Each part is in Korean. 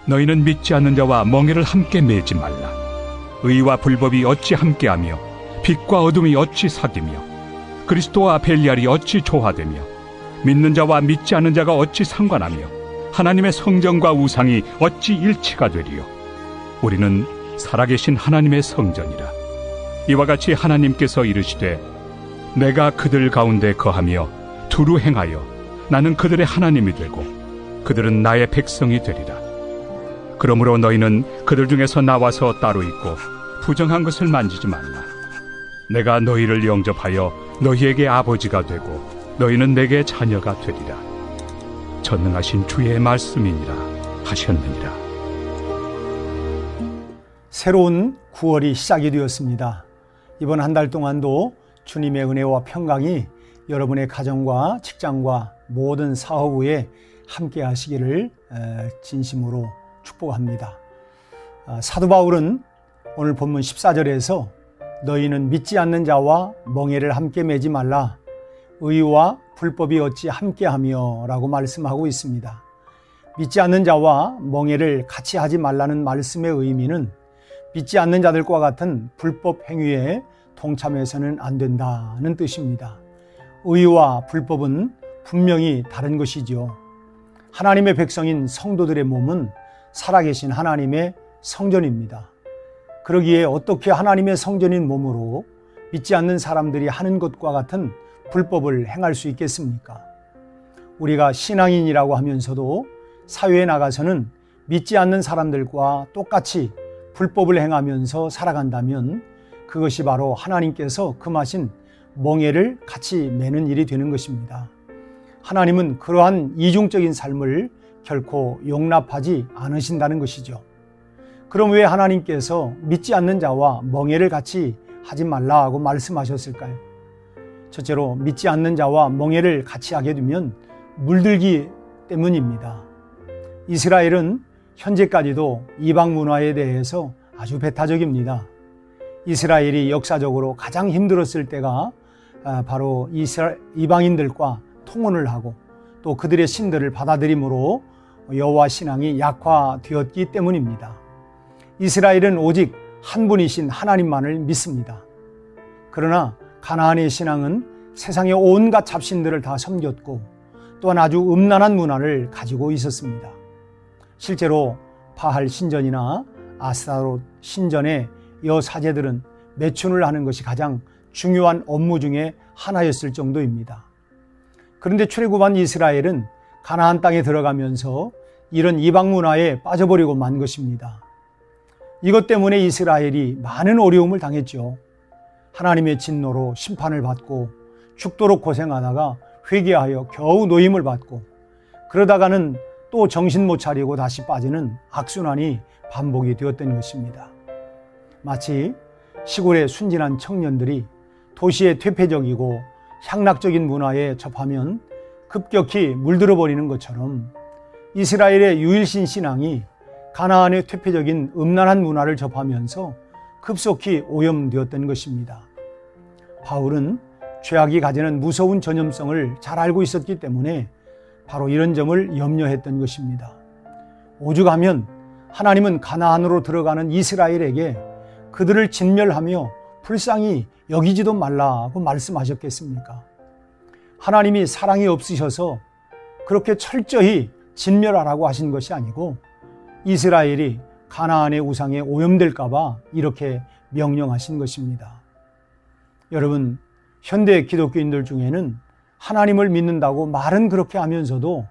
너희는 믿지 않는 자와 멍에를 함께 매지 말라. 의와 불법이 어찌 함께하며 빛과 어둠이 어찌 사귀며 그리스도와 벨리알이 어찌 조화되며 믿는 자와 믿지 않는 자가 어찌 상관하며 하나님의 성전과 우상이 어찌 일치가 되리요. 우리는 살아계신 하나님의 성전이라. 이와 같이 하나님께서 이르시되 내가 그들 가운데 거하며 두루 행하여 나는 그들의 하나님이 되고 그들은 나의 백성이 되리라. 그러므로 너희는 그들 중에서 나와서 따로 있고 부정한 것을 만지지 말라. 내가 너희를 영접하여 너희에게 아버지가 되고 너희는 내게 자녀가 되리라. 전능하신 주의 말씀이니라 하셨느니라. 새로운 9월이 시작이 되었습니다. 이번 한 달 동안도 주님의 은혜와 평강이 여러분의 가정과 직장과 모든 사업에 함께 하시기를 진심으로 축복합니다. 사도 바울은 오늘 본문 14절에서 너희는 믿지 않는 자와 멍에를 함께 매지 말라. 의와 불법이 어찌 함께하며 라고 말씀하고 있습니다. 믿지 않는 자와 멍에를 같이 하지 말라는 말씀의 의미는 믿지 않는 자들과 같은 불법 행위에 동참해서는 안 된다는 뜻입니다. 의와 불법은 분명히 다른 것이죠. 하나님의 백성인 성도들의 몸은 살아계신 하나님의 성전입니다. 그러기에 어떻게 하나님의 성전인 몸으로 믿지 않는 사람들이 하는 것과 같은 불법을 행할 수 있겠습니까? 우리가 신앙인이라고 하면서도 사회에 나가서는 믿지 않는 사람들과 똑같이 불법을 행하면서 살아간다면 그것이 바로 하나님께서 금하신 멍에를 같이 매는 일이 되는 것입니다. 하나님은 그러한 이중적인 삶을 결코 용납하지 않으신다는 것이죠. 그럼 왜 하나님께서 믿지 않는 자와 멍에를 같이 하지 말라고 말씀하셨을까요? 첫째로 믿지 않는 자와 멍에를 같이 하게 되면 물들기 때문입니다. 이스라엘은 현재까지도 이방 문화에 대해서 아주 배타적입니다. 이스라엘이 역사적으로 가장 힘들었을 때가 바로 이방인들과 통혼을 하고 또 그들의 신들을 받아들임으로 여호와 신앙이 약화되었기 때문입니다. 이스라엘은 오직 한 분이신 하나님만을 믿습니다. 그러나 가나안의 신앙은 세상의 온갖 잡신들을 다 섬겼고 또한 아주 음란한 문화를 가지고 있었습니다. 실제로 바할 신전이나 아스타롯 신전의 여사제들은 매춘을 하는 것이 가장 중요한 업무 중에 하나였을 정도입니다. 그런데 출애굽한 이스라엘은 가나안 땅에 들어가면서 이런 이방 문화에 빠져버리고 만 것입니다. 이것 때문에 이스라엘이 많은 어려움을 당했죠. 하나님의 진노로 심판을 받고 죽도록 고생하다가 회개하여 겨우 노임을 받고 그러다가는 또 정신 못 차리고 다시 빠지는 악순환이 반복이 되었던 것입니다. 마치 시골의 순진한 청년들이 도시의 퇴폐적이고 향락적인 문화에 접하면 급격히 물들어 버리는 것처럼 이스라엘의 유일신 신앙이 가나안의 퇴폐적인 음란한 문화를 접하면서 급속히 오염되었던 것입니다. 바울은 죄악이 가지는 무서운 전염성을 잘 알고 있었기 때문에 바로 이런 점을 염려했던 것입니다. 오죽하면 하나님은 가나안으로 들어가는 이스라엘에게 그들을 진멸하며 불쌍히 여기지도 말라고 말씀하셨겠습니까? 하나님이 사랑이 없으셔서 그렇게 철저히 진멸하라고 하신 것이 아니고 이스라엘이 가나안의 우상에 오염될까 봐 이렇게 명령하신 것입니다. 여러분, 현대 기독교인들 중에는 하나님을 믿는다고 말은 그렇게 하면서도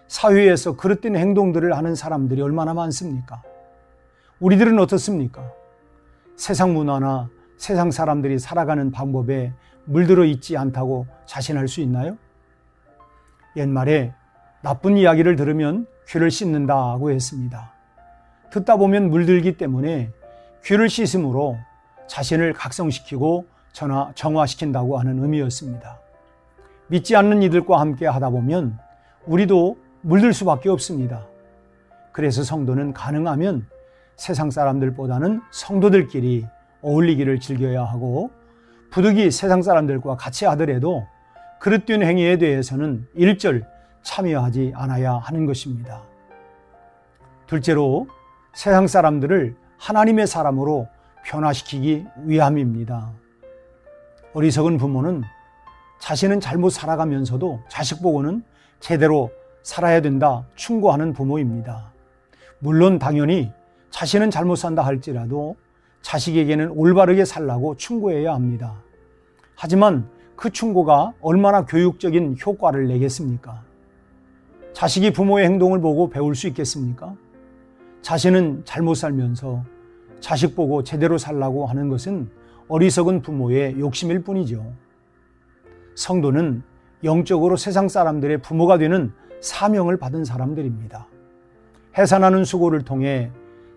사회에서 그릇된 행동들을 하는 사람들이 얼마나 많습니까? 우리들은 어떻습니까? 세상 문화나 세상 사람들이 살아가는 방법에 물들어 있지 않다고 자신할 수 있나요? 옛말에 나쁜 이야기를 들으면 귀를 씻는다고 했습니다. 듣다 보면 물들기 때문에 귀를 씻음으로 자신을 각성시키고 정화시킨다고 하는 의미였습니다. 믿지 않는 이들과 함께 하다 보면 우리도 물들 수밖에 없습니다. 그래서 성도는 가능하면 세상 사람들보다는 성도들끼리 어울리기를 즐겨야 하고 부득이 세상 사람들과 같이 하더라도 그릇된 행위에 대해서는 일절 참여하지 않아야 하는 것입니다. 둘째로 세상 사람들을 하나님의 사람으로 변화시키기 위함입니다. 어리석은 부모는 자신은 잘못 살아가면서도 자식 보고는 제대로 살아야 된다 충고하는 부모입니다. 물론 당연히 자신은 잘못 산다 할지라도 자식에게는 올바르게 살라고 충고해야 합니다. 하지만 그 충고가 얼마나 교육적인 효과를 내겠습니까? 자식이 부모의 행동을 보고 배울 수 있겠습니까? 자신은 잘못 살면서 자식 보고 제대로 살라고 하는 것은 어리석은 부모의 욕심일 뿐이죠. 성도는 영적으로 세상 사람들의 부모가 되는 사명을 받은 사람들입니다. 해산하는 수고를 통해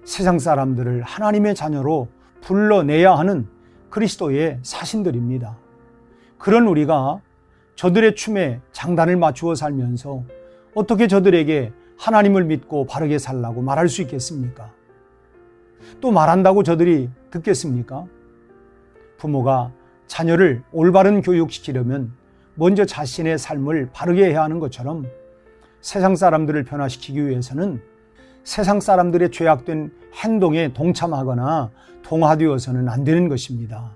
세상 사람들을 하나님의 자녀로 불러내야 하는 그리스도의 사신들입니다. 그런 우리가 저들의 춤에 장단을 맞추어 살면서 어떻게 저들에게 하나님을 믿고 바르게 살라고 말할 수 있겠습니까? 또 말한다고 저들이 듣겠습니까? 부모가 자녀를 올바른 교육시키려면 먼저 자신의 삶을 바르게 해야 하는 것처럼 세상 사람들을 변화시키기 위해서는 세상 사람들의 죄악된 행동에 동참하거나 동화되어서는 안 되는 것입니다.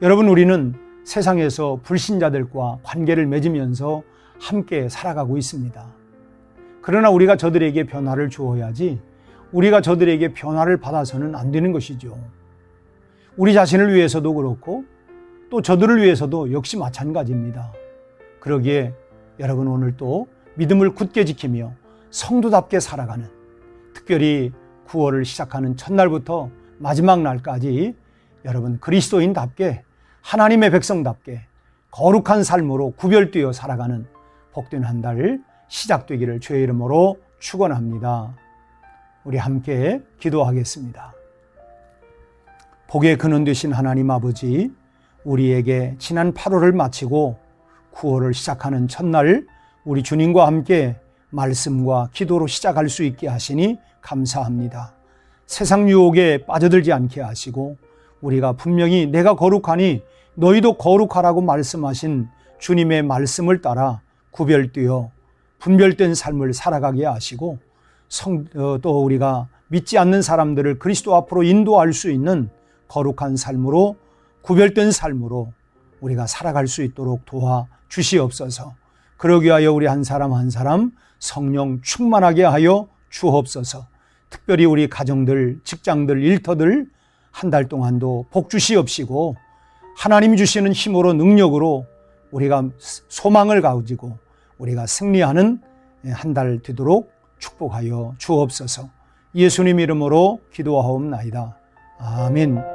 여러분, 우리는 세상에서 불신자들과 관계를 맺으면서 함께 살아가고 있습니다. 그러나 우리가 저들에게 변화를 주어야지 우리가 저들에게 변화를 받아서는 안 되는 것이죠. 우리 자신을 위해서도 그렇고 또 저들을 위해서도 역시 마찬가지입니다. 그러기에 여러분, 오늘 또 믿음을 굳게 지키며 성도답게 살아가는, 특별히 9월을 시작하는 첫날부터 마지막 날까지 여러분 그리스도인답게, 하나님의 백성답게 거룩한 삶으로 구별되어 살아가는 복된 한 달 시작되기를 주의 이름으로 축원합니다. 우리 함께 기도하겠습니다. 복의 근원 되신 하나님 아버지, 우리에게 지난 8월을 마치고 9월을 시작하는 첫날 우리 주님과 함께 말씀과 기도로 시작할 수 있게 하시니 감사합니다. 세상 유혹에 빠져들지 않게 하시고 우리가 분명히 내가 거룩하니 너희도 거룩하라고 말씀하신 주님의 말씀을 따라 구별되어 분별된 삶을 살아가게 하시고 또 우리가 믿지 않는 사람들을 그리스도 앞으로 인도할 수 있는 거룩한 삶으로, 구별된 삶으로 우리가 살아갈 수 있도록 도와주시옵소서. 그러기 위하여 우리 한 사람 한 사람 성령 충만하게 하여 주옵소서. 특별히 우리 가정들, 직장들, 일터들 한 달 동안도 복 주시옵시고 하나님이 주시는 힘으로, 능력으로 우리가 소망을 가지고 우리가 승리하는 한 달 되도록 축복하여 주옵소서. 예수님 이름으로 기도하옵나이다. 아멘.